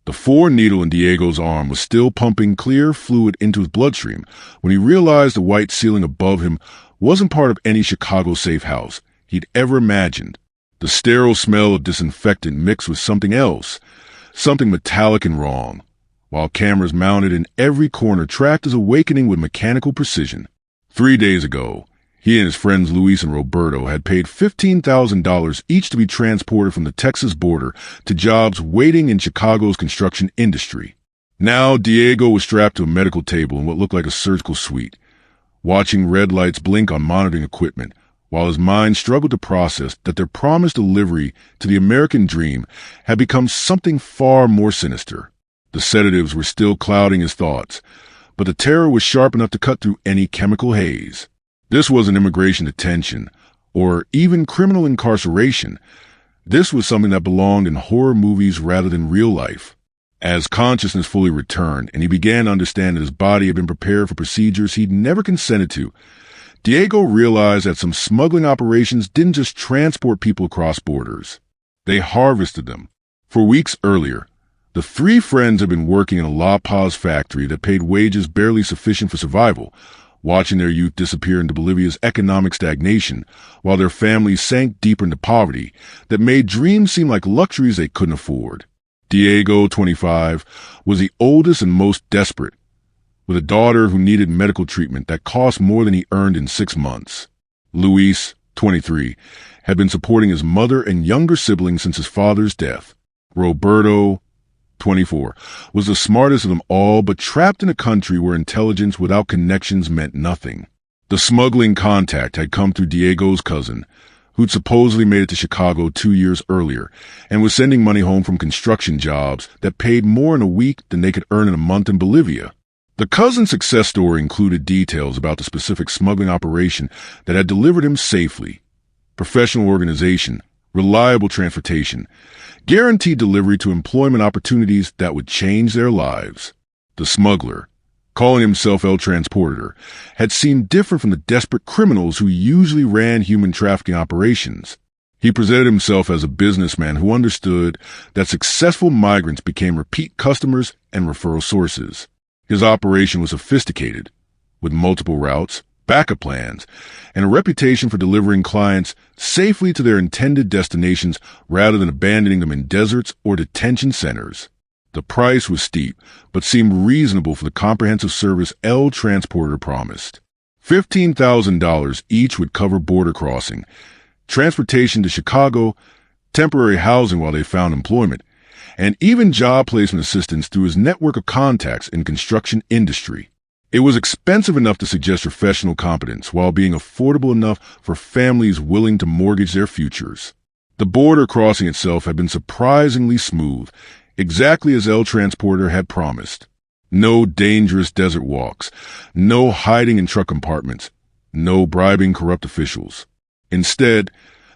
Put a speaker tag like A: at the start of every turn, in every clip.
A: The 4 needle in Diego's arm was still pumping clear fluid into his bloodstream when he realized the white ceiling above him wasn't part of any Chicago safe house he'd ever imagined. The sterile smell of disinfectant mixed with something else, something metallic and wrong, while cameras mounted in every corner tracked his awakening with mechanical precision. 3 days ago, he and his friends Luis and Roberto had paid $15,000 each to be transported from the Texas border to jobs waiting in Chicago's construction industry. Now Diego was strapped to a medical table in what looked like a surgical suite, watching red lights blink on monitoring equipment, while his mind struggled to process that their promised delivery to the American dream had become something far more sinister. The sedatives were still clouding his thoughts, but the terror was sharp enough to cut through any chemical haze. This wasn't immigration detention, or even criminal incarceration. This was something that belonged in horror movies rather than real life. As consciousness fully returned and he began to understand that his body had been prepared for procedures he'd never consented to, Diego realized that some smuggling operations didn't just transport people across borders. They harvested them. For weeks earlier, the 3 friends had been working in a La Paz factory that paid wages barely sufficient for survival, watching their youth disappear into Bolivia's economic stagnation, while their families sank deeper into poverty that made dreams seem like luxuries they couldn't afford. Diego, 25, was the oldest and most desperate, with a daughter who needed medical treatment that cost more than he earned in 6 months. Luis, 23, had been supporting his mother and younger siblings since his father's death. Roberto, 24, was the smartest of them all, but trapped in a country where intelligence without connections meant nothing. The smuggling contact had come through Diego's cousin, who'd supposedly made it to Chicago 2 years earlier and was sending money home from construction jobs that paid more in a week than they could earn in a month in Bolivia. The cousin's success story included details about the specific smuggling operation that had delivered him safely: professional organization, reliable transportation, guaranteed delivery to employment opportunities that would change their lives. The smuggler, calling himself El Transporter, had seemed different from the desperate criminals who usually ran human trafficking operations. He presented himself as a businessman who understood that successful migrants became repeat customers and referral sources. His operation was sophisticated, with multiple routes, backup plans, and a reputation for delivering clients safely to their intended destinations rather than abandoning them in deserts or detention centers. The price was steep, but seemed reasonable for the comprehensive service El Transporter promised. $15,000 each would cover border crossing, transportation to Chicago, temporary housing while they found employment, and even job placement assistance through his network of contacts in construction industry. It was expensive enough to suggest professional competence while being affordable enough for families willing to mortgage their futures. The border crossing itself had been surprisingly smooth, exactly as El Transporter had promised. No dangerous desert walks, no hiding in truck compartments, no bribing corrupt officials. Instead,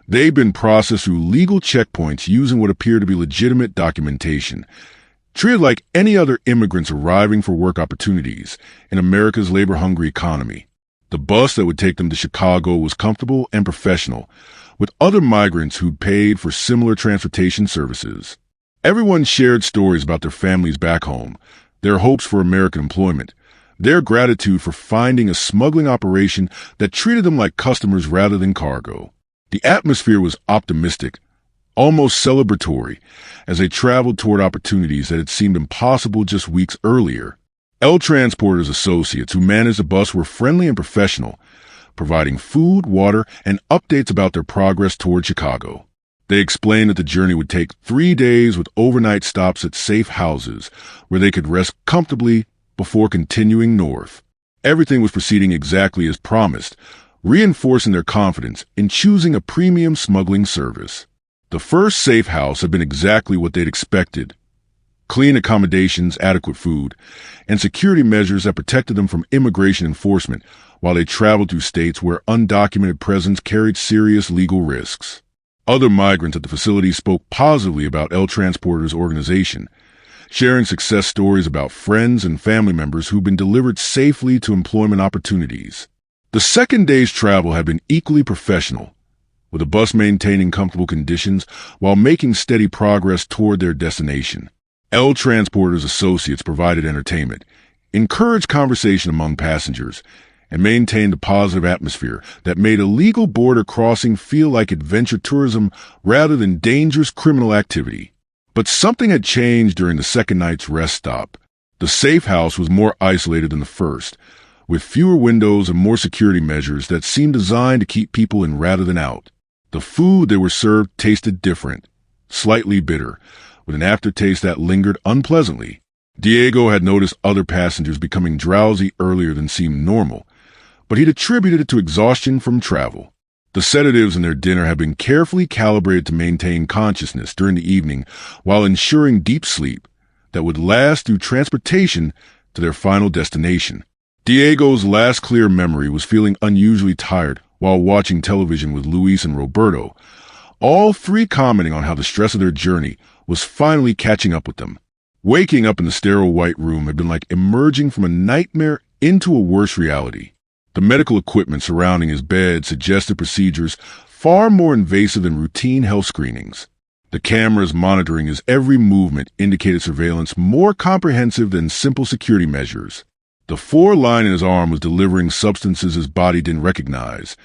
A: they'd been processed through legal checkpoints using what appeared to be legitimate documentation, treated like any other immigrants arriving for work opportunities in America's labor-hungry economy. The bus that would take them to Chicago was comfortable and professional, with other migrants who'd paid for similar transportation services. Everyone shared stories about their families back home, their hopes for American employment, their gratitude for finding a smuggling operation that treated them like customers rather than cargo. The atmosphere was optimistic, almost celebratory, as they traveled toward opportunities that had seemed impossible just weeks earlier. El Transporter's associates who managed the bus were friendly and professional, providing food, water, and updates about their progress toward Chicago. They explained that the journey would take 3 days with overnight stops at safe houses where they could rest comfortably before continuing north. Everything was proceeding exactly as promised, reinforcing their confidence in choosing a premium smuggling service. The first safe house had been exactly what they'd expected: clean accommodations, adequate food, and security measures that protected them from immigration enforcement while they traveled through states where undocumented presence carried serious legal risks. Other migrants at the facility spoke positively about El Transporter's organization, sharing success stories about friends and family members who'd been delivered safely to employment opportunities. The second day's travel had been equally professional, with the bus maintaining comfortable conditions while making steady progress toward their destination. El Transporter's associates provided entertainment, encouraged conversation among passengers, and maintained a positive atmosphere that made illegal border crossing feel like adventure tourism rather than dangerous criminal activity. But something had changed during the second night's rest stop. The safe house was more isolated than the first, with fewer windows and more security measures that seemed designed to keep people in rather than out. The food they were served tasted different, slightly bitter, with an aftertaste that lingered unpleasantly. Diego had noticed other passengers becoming drowsy earlier than seemed normal, but he'd attributed it to exhaustion from travel. The sedatives in their dinner had been carefully calibrated to maintain consciousness during the evening while ensuring deep sleep that would last through transportation to their final destination. Diego's last clear memory was feeling unusually tired while watching television with Luis and Roberto, all three commenting on how the stress of their journey was finally catching up with them. Waking up in the sterile white room had been like emerging from a nightmare into a worse reality. The medical equipment surrounding his bed suggested procedures far more invasive than routine health screenings. The cameras monitoring his every movement indicated surveillance more comprehensive than simple security measures. The four-line in his arm was delivering substances his body didn't recognize,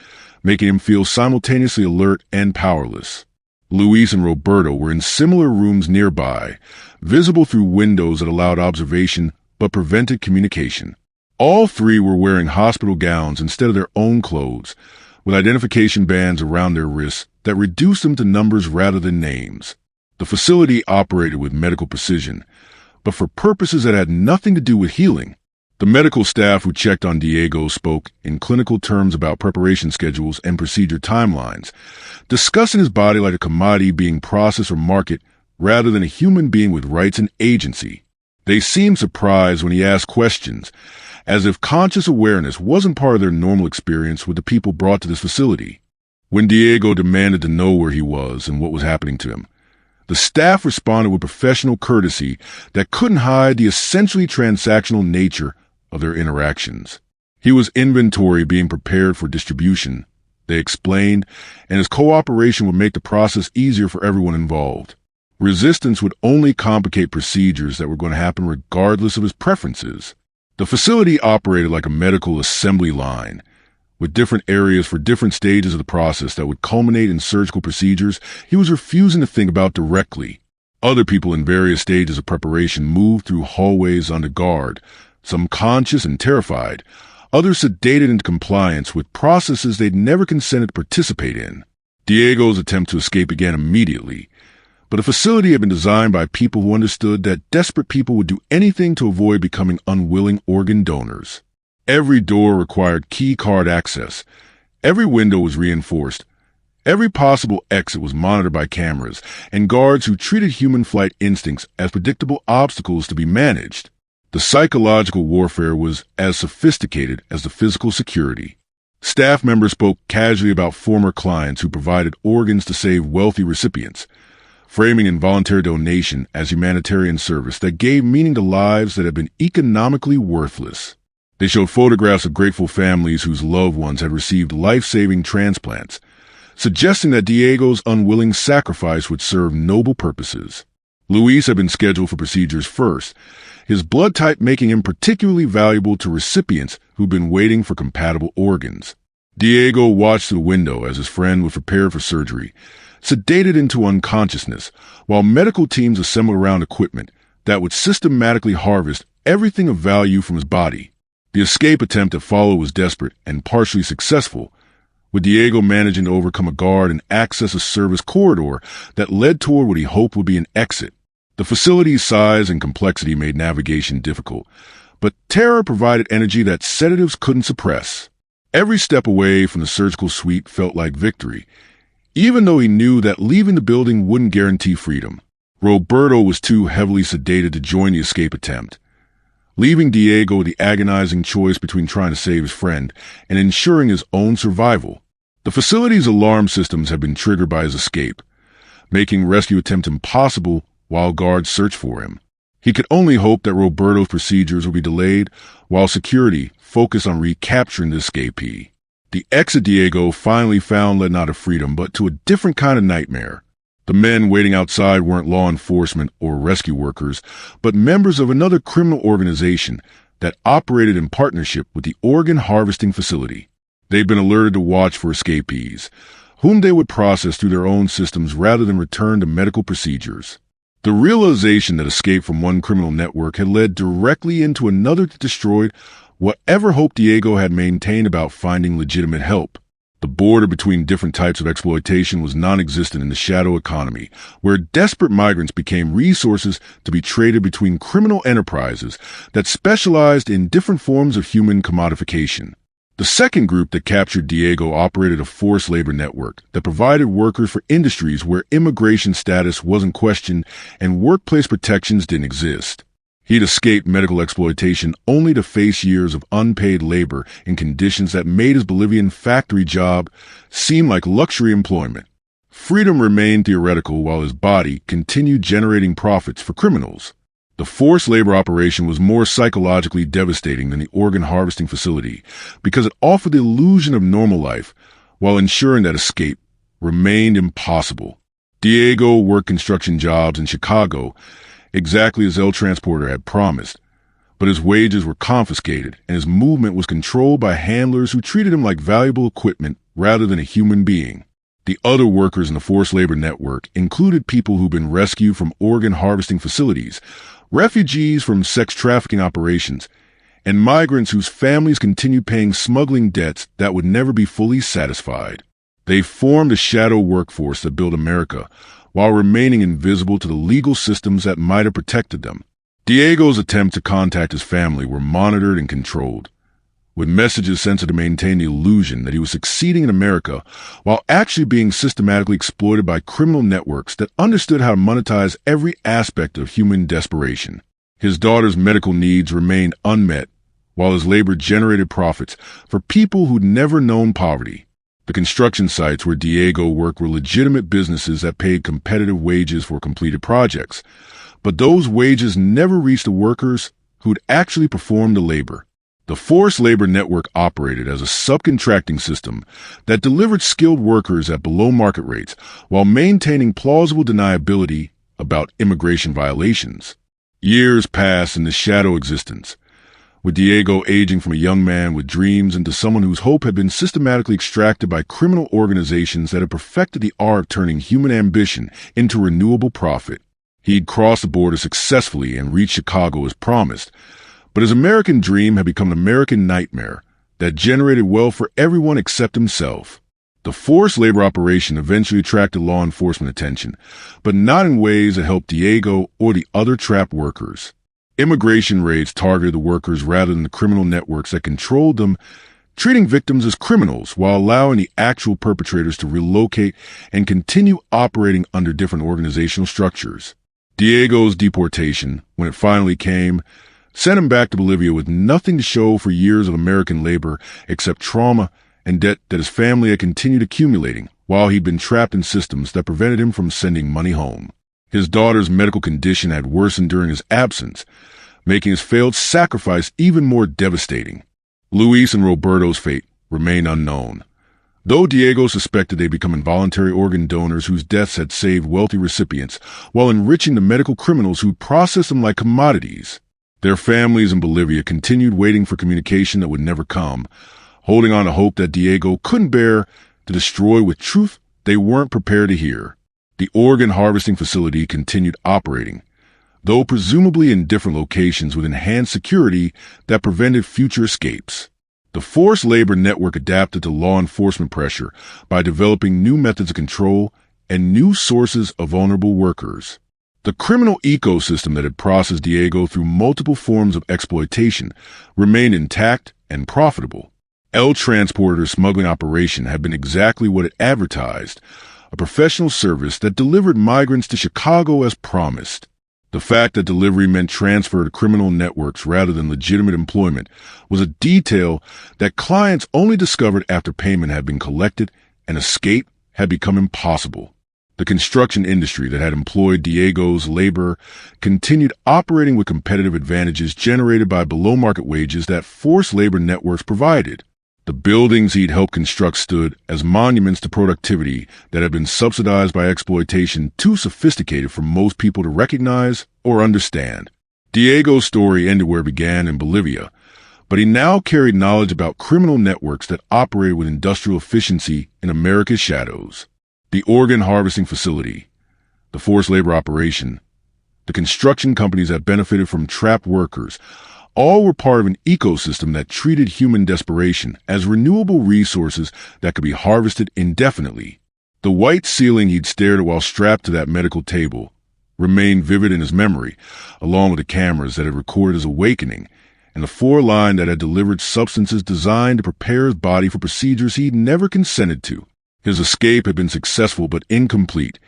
A: making him feel simultaneously alert and powerless. Luis and Roberto were in similar rooms nearby, visible through windows that allowed observation but prevented communication. All three were wearing hospital gowns instead of their own clothes, with identification bands around their wrists that reduced them to numbers rather than names. The facility operated with medical precision, but for purposes that had nothing to do with healing. The medical staff who checked on Diego spoke in clinical terms about preparation schedules and procedure timelines, discussing his body like a commodity being processed or marketed rather than a human being with rights and agency. They seemed surprised when he asked questions, as if conscious awareness wasn't part of their normal experience with the people brought to this facility. When Diego demanded to know where he was and what was happening to him, the staff responded with professional courtesy that couldn't hide the essentially transactional nature of their interactions. He was inventory being prepared for distribution, they explained, and his cooperation would make the process easier for everyone involved. Resistance would only complicate procedures that were going to happen regardless of his preferences. The facility operated like a medical assembly line, with different areas for different stages of the process that would culminate in surgical procedures he was refusing to think about directly. Other people in various stages of preparation moved through hallways under guard, some conscious and terrified, others sedated into compliance with processes they'd never consented to participate in. Diego's attempt to escape began immediately, but the facility had been designed by people who understood that desperate people would do anything to avoid becoming unwilling organ donors. Every door required key card access, every window was reinforced, every possible exit was monitored by cameras and guards who treated human flight instincts as predictable obstacles to be managed. The psychological warfare was as sophisticated as the physical security. Staff members spoke casually about former clients who provided organs to save wealthy recipients, framing involuntary donation as humanitarian service that gave meaning to lives that had been economically worthless. They showed photographs of grateful families whose loved ones had received life-saving transplants, suggesting that Diego's unwilling sacrifice would serve noble purposes. Luis had been scheduled for procedures first, his blood type making him particularly valuable to recipients who'd been waiting for compatible organs. Diego watched through the window as his friend was prepared for surgery, sedated into unconsciousness, while medical teams assembled around equipment that would systematically harvest everything of value from his body. The escape attempt that followed was desperate and partially successful, with Diego managing to overcome a guard and access a service corridor that led toward what he hoped would be an exit. The facility's size and complexity made navigation difficult, but terror provided energy that sedatives couldn't suppress. Every step away from the surgical suite felt like victory, even though he knew that leaving the building wouldn't guarantee freedom. Roberto was too heavily sedated to join the escape attempt, leaving Diego the agonizing choice between trying to save his friend and ensuring his own survival. The facility's alarm systems had been triggered by his escape, making rescue attempt impossible while guards searched for him. He could only hope that Roberto's procedures would be delayed while security focused on recapturing the escapee. The exit Diego finally found led not to freedom but to a different kind of nightmare. The The men waiting outside weren't law enforcement or rescue workers, but members of another criminal organization that operated in partnership with the organ harvesting facility. They'd been alerted to watch for escapees, whom they would process through their own systems rather than return to medical procedures. The realization that escape from one criminal network had led directly into another that destroyed whatever hope Diego had maintained about finding legitimate help. The border between different types of exploitation was non-existent in the shadow economy, where desperate migrants became resources to be traded between criminal enterprises that specialized in different forms of human commodification. The second group that captured Diego operated a forced labor network that provided workers for industries where immigration status wasn't questioned and workplace protections didn't exist. He'd escaped medical exploitation only to face years of unpaid labor in conditions that made his Bolivian factory job seem like luxury employment. Freedom remained theoretical while his body continued generating profits for criminals. The forced labor operation was more psychologically devastating than the organ harvesting facility because it offered the illusion of normal life while ensuring that escape remained impossible. Diego worked construction jobs in Chicago exactly as El Transporter had promised, but his wages were confiscated and his movement was controlled by handlers who treated him like valuable equipment rather than a human being. The other workers in the forced labor network included people who'd been rescued from organ harvesting facilities, refugees from sex trafficking operations, and migrants whose families continued paying smuggling debts that would never be fully satisfied. They formed a shadow workforce that built America, while remaining invisible to the legal systems that might have protected them. Diego's attempts to contact his family were monitored and controlled, with messages sent to maintain the illusion that he was succeeding in America while actually being systematically exploited by criminal networks that understood how to monetize every aspect of human desperation. His daughter's medical needs remained unmet, while his labor generated profits for people who'd never known poverty. The construction sites where Diego worked were legitimate businesses that paid competitive wages for completed projects, but those wages never reached the workers who'd actually performed the labor. The forced labor network operated as a subcontracting system that delivered skilled workers at below market rates while maintaining plausible deniability about immigration violations. Years passed in this shadow existence, with Diego aging from a young man with dreams into someone whose hope had been systematically extracted by criminal organizations that had perfected the art of turning human ambition into renewable profit. He'd crossed the border successfully and reached Chicago as promised, but his American dream had become an American nightmare that generated wealth for everyone except himself. The forced labor operation eventually attracted law enforcement attention, but not in ways that helped Diego or the other trapped workers. Immigration raids targeted the workers rather than the criminal networks that controlled them, treating victims as criminals while allowing the actual perpetrators to relocate and continue operating under different organizational structures. Diego's deportation, when it finally came, sent him back to Bolivia with nothing to show for years of American labor except trauma and debt that his family had continued accumulating while he'd been trapped in systems that prevented him from sending money home. His daughter's medical condition had worsened during his absence, making his failed sacrifice even more devastating. Luis and Roberto's fate remained unknown, though Diego suspected they'd become involuntary organ donors whose deaths had saved wealthy recipients while enriching the medical criminals who processed them like commodities. Their families in Bolivia continued waiting for communication that would never come, holding on to hope that Diego couldn't bear to destroy with truth they weren't prepared to hear. The organ harvesting facility continued operating, though presumably in different locations with enhanced security that prevented future escapes. The forced labor network adapted to law enforcement pressure by developing new methods of control and new sources of vulnerable workers. The criminal ecosystem that had processed Diego through multiple forms of exploitation remained intact and profitable. El Transporter's smuggling operation had been exactly what it advertised, a professional service that delivered migrants to Chicago as promised. The fact that delivery meant transfer to criminal networks rather than legitimate employment was a detail that clients only discovered after payment had been collected and escape had become impossible. The construction industry that had employed Diego's labor continued operating with competitive advantages generated by below-market wages that forced labor networks provided. The buildings he'd helped construct stood as monuments to productivity that had been subsidized by exploitation too sophisticated for most people to recognize or understand. Diego's story ended where it began in Bolivia, but he now carried knowledge about criminal networks that operated with industrial efficiency in America's shadows. The organ harvesting facility, the forced labor operation, the construction companies that benefited from trapped workers, all were part of an ecosystem that treated human desperation as renewable resources that could be harvested indefinitely. The white ceiling he'd stared at while strapped to that medical table remained vivid in his memory, along with the cameras that had recorded his awakening and the four-line that had delivered substances designed to prepare his body for procedures he'd never consented to. His escape had been successful but incomplete,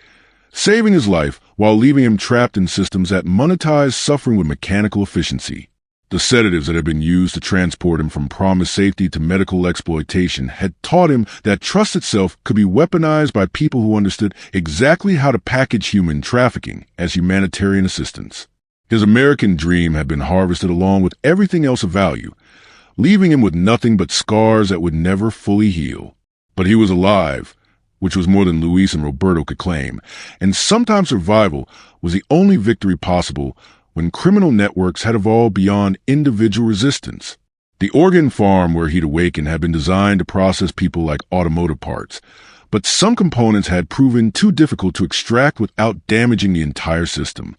A: saving his life while leaving him trapped in systems that monetized suffering with mechanical efficiency. The sedatives that had been used to transport him from promised safety to medical exploitation had taught him that trust itself could be weaponized by people who understood exactly how to package human trafficking as humanitarian assistance. His American dream had been harvested along with everything else of value, leaving him with nothing but scars that would never fully heal. But he was alive, which was more than Luis and Roberto could claim, and sometimes survival was the only victory possible when criminal networks had evolved beyond individual resistance. The organ farm where he'd awakened had been designed to process people like automotive parts, but some components had proven too difficult to extract without damaging the entire system.